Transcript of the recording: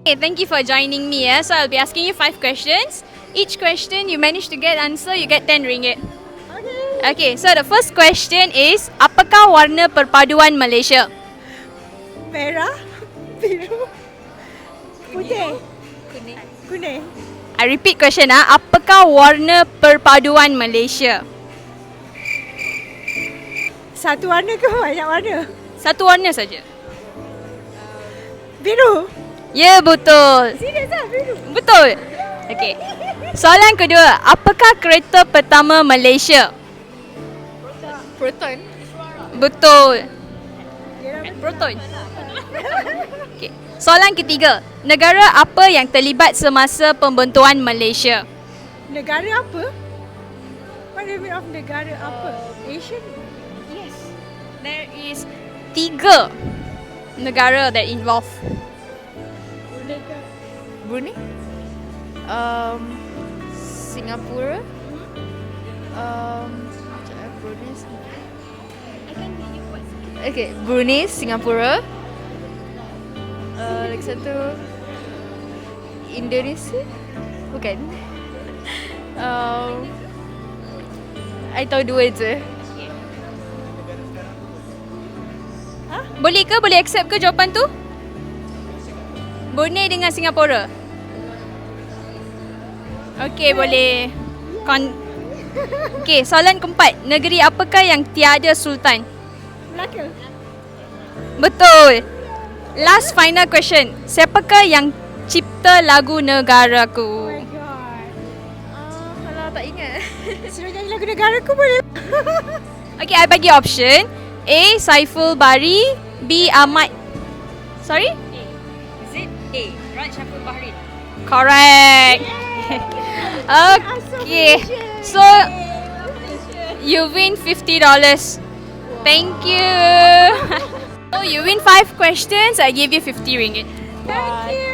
Okay, thank you for joining me. So I'll be asking you 5 questions. Each question you manage to get answer, you get 10 ringgit. Okay, so the first question is, apakah warna perpaduan Malaysia? Merah, biru, putih, kuning. I repeat question apakah warna perpaduan Malaysia? Satu warna ke banyak warna? Satu warna saja. Biru. Ya, betul. Serius lah, biru. Betul. Okay. Soalan kedua, apakah kereta pertama Malaysia? Proton. Betul. Proton. Okay. Soalan ketiga, negara apa yang terlibat semasa pembentuan Malaysia? Negara apa? What do you mean of negara apa? Asian? Yes. There is 3 negara that involved. Brunei. Singapura. Brunei. Okay, Brunei, Singapura. Lagi satu Indonesia. Bukan. I tahu 2 je. Boleh ke? Boleh accept ke jawapan tu? Brunei dengan Singapura. Okey, boleh. Okey, soalan keempat. Negeri apakah yang tiada sultan? Melaka. Betul. Last final question. Siapakah yang cipta lagu Negaraku? Oh my god. Kalau tak ingat. Suruh nyanyi lagu negara ku boleh? Okey, I bagi option. A. Saiful Bari. B. Ahmad. Sorry? Is it A? Raj Syaful Bahri. Correct. Okay. So, you win $50. Thank you. So, you win 5 questions. I give you 50 ringgit. Thank you.